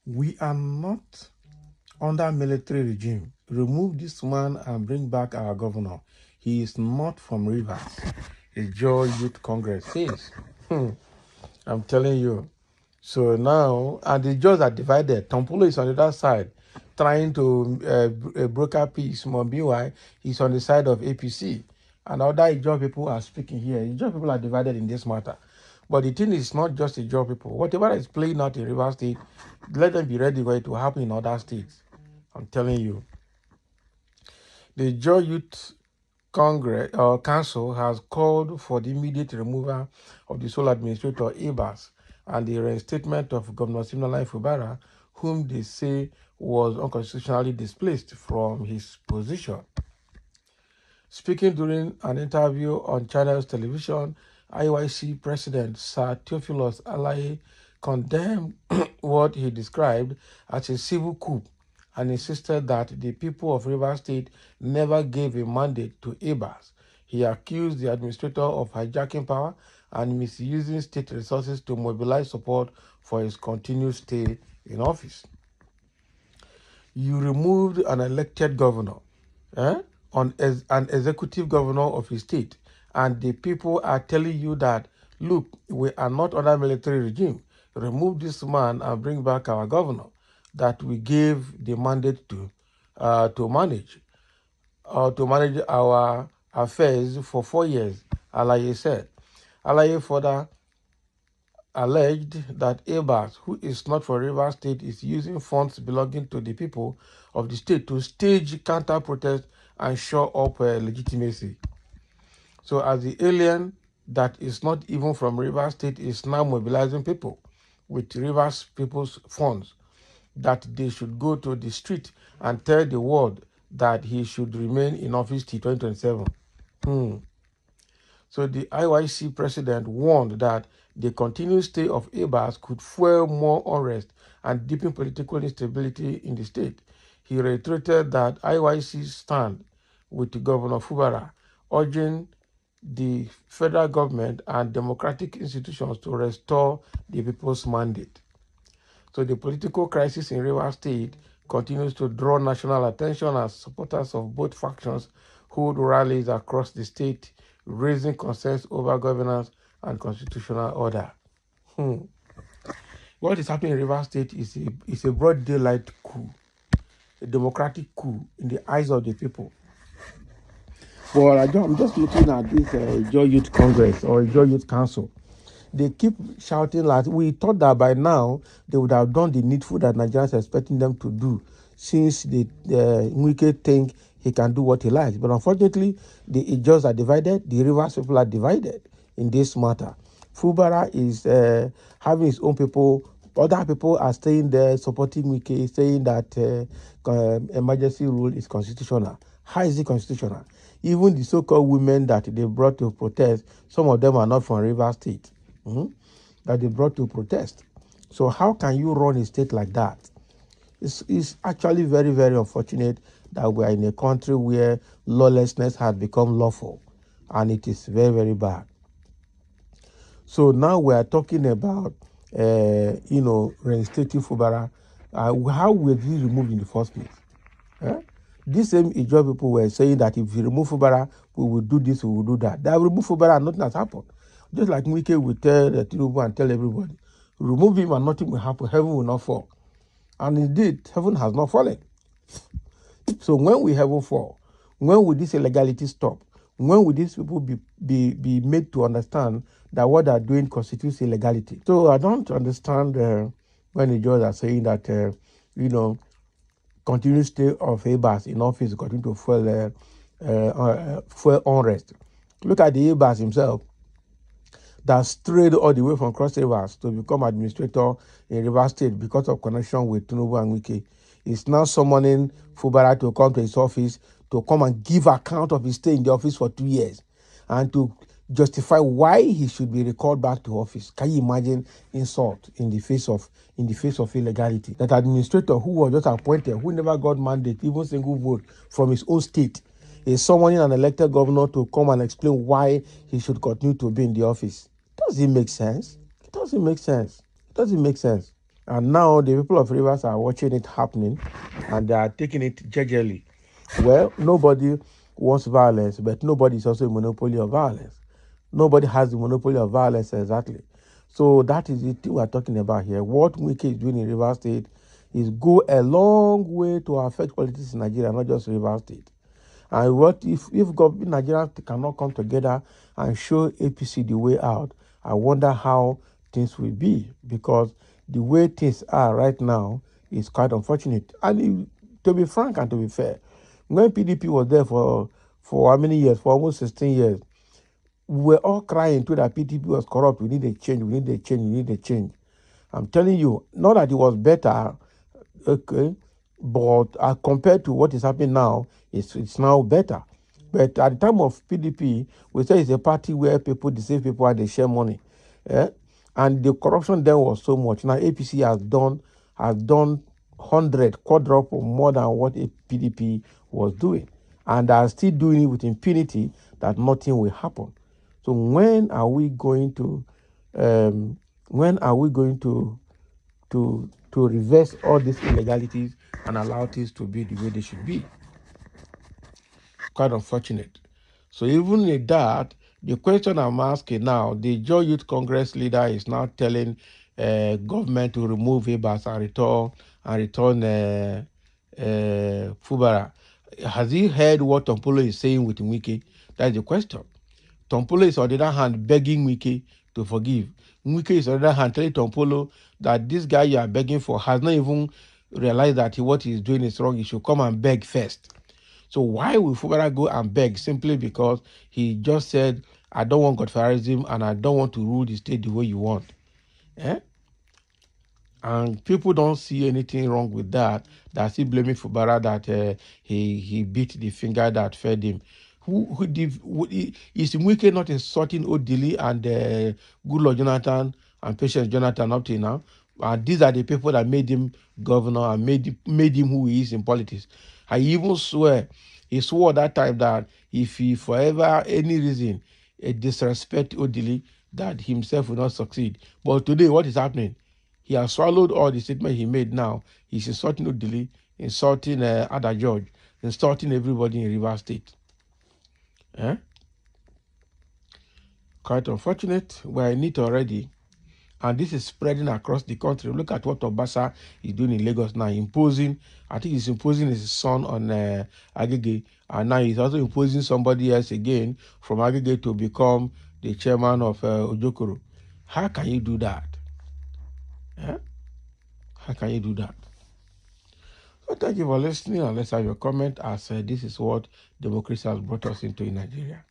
We are not under military regime. Remove this man and bring back our governor. He is not from Rivers. Ijaws Youth Congress says. I'm telling you. So now, and the Ijaws are divided. Tompulo is on the other side, trying to broker peace. Meanwhile, he's on the side of APC. And other Ijaw people are speaking here. Ijaw people are divided in this matter. But the thing is not just Ijaw people. Whatever is playing out in Rivers State, let them be ready for it to happen in other states. I'm telling you. The Ijaw Youth Congress or Council has called for the immediate removal of the sole administrator Ijaws and the reinstatement of Governor Siminalayi Fubara, whom they say was unconstitutionally displaced from his position. Speaking during an interview on Channels Television, IYC President Sir Theophilus Alaye condemned what he described as a civil coup and insisted that the people of Rivers State never gave a mandate to Ijaws. He accused the administrator of hijacking power and misusing state resources to mobilize support for his continued stay in office. You removed an elected governor, on an executive governor of a state, and the people are telling you that, look, we are not under military regime. Remove this man and bring back our governor that we gave the mandate to manage our affairs for 4 years, Alaye said. Alaye further alleged that Ijaws, who is not from Rivers State, is using funds belonging to the people of the state to stage counter-protest and show up legitimacy. So as the alien that is not even from Rivers State is now mobilizing people with Rivers people's funds, that they should go to the street and tell the world that he should remain in office till 2027. So the IYC president warned that the continued stay of Ijaws could fuel more unrest and deepen political instability in the state. He reiterated that IYC's stand with Governor Fubara, urging the federal government and democratic institutions to restore the people's mandate. So the political crisis in Rivers State continues to draw national attention as supporters of both factions hold rallies across the state, raising concerns over governance and constitutional order. What is happening in Rivers State is a broad daylight coup, a democratic coup in the eyes of the people. Well, I'm just looking at this Ijaw Youth Congress or Ijaw Youth Council. They keep shouting like we thought that by now they would have done the needful that Nigerians are expecting them to do, since the Wike think he can do what he likes. But unfortunately, the Ijaws are divided, the Rivers people are divided in this matter. Fubara is having his own people. Other people are staying there supporting Wike, saying that emergency rule is constitutional. How is it constitutional? Even the so-called women that they brought to protest, some of them are not from Rivers State. That they brought to protest. So how can you run a state like that? It's actually very, very unfortunate that we are in a country where lawlessness has become lawful, and it is very, very bad. So now we are talking about, reinstating Fubara. How was he removed in the first place? These same Ijaw people were saying that if we remove Fubara, we will do this, we will do that. They have removed Fubara and nothing has happened. Just like Wike will tell Tinubu and tell everybody, remove him and nothing will happen, heaven will not fall. And indeed, heaven has not fallen. So when will heaven fall? When will this illegality stop? When will these people be made to understand that what they're doing constitutes illegality? So I don't understand when the judges are saying that, continued stay of Ijaws in office continue to fuel unrest. Look at the Ijaws himself that strayed all the way from Cross Rivers to become administrator in Rivers State because of connection with Tinubu and Wike. Is now summoning Fubara to come to his office to come and give account of his stay in the office for 2 years and to justify why he should be recalled back to office. Can you imagine insult in the face of illegality? That administrator who was just appointed, who never got mandate, even single vote from his own state, is summoning an elected governor to come and explain why he should continue to be in the office. Does it make sense? It doesn't make sense. It doesn't make sense. And now the people of Rivers are watching it happening and they are taking it gingerly. Well, nobody wants violence, but nobody is also a monopoly of violence. Nobody has the monopoly of violence exactly. So that is the thing we're talking about here. What Wike is doing in Rivers State is go a long way to affect politics in Nigeria, not just Rivers State. And what if Nigeria cannot come together and show APC the way out? I wonder how things will be, because the way things are right now is quite unfortunate. And to be frank and to be fair, when PDP was there for how many years? For almost 16 years, we were all crying too that PDP was corrupt. We need a change. We need a change. We need a change. I'm telling you, not that it was better, okay, but compared to what is happening now, it's now better. But at the time of PDP, we say it's a party where people deceive people and they share money. Eh? And the corruption then was so much. Now APC has done 100 quadruple more than what a PDP was doing. And are still doing it with impunity that nothing will happen. So when are we going to reverse all these illegalities and allow things to be the way they should be? Quite unfortunate. So even in that, the question I'm asking now, the Joy Youth Congress leader is now telling government to remove Ijaws and return Fubara. Has he heard what Tompolo is saying with Wike? That's the question. Tompolo is on the other hand begging Wike to forgive. Wike is on the other hand telling Tompolo that this guy you are begging for has not even realized that what he's doing is wrong. He should come and beg first. So why will Fubara go and beg? Simply because he just said, I don't want Godfatherism and I don't want to rule the state the way you want. Eh? And people don't see anything wrong with that. That's he blaming Fubara that he beat the finger that fed him. Is Wike not insulting Odili and Goodluck Jonathan and Patience Jonathan up to now? And these are the people that made him governor and made him who he is in politics. I even he swore that time that if he forever any reason disrespect Odili, that himself will not succeed. But today, what is happening? He has swallowed all the statements he made now. He's insulting Odili, insulting Ada George, insulting everybody in Rivers State. Eh? Quite unfortunate. We're in it already. And this is spreading across the country. Look at what Obasa is doing in Lagos now. Imposing, I think he's imposing his son on Agege. And now he's also imposing somebody else again from Agege to become the chairman of Ojokoro. How can you do that? Eh? How can you do that? So thank you for listening, and let's have your comment as this is what democracy has brought us into in Nigeria.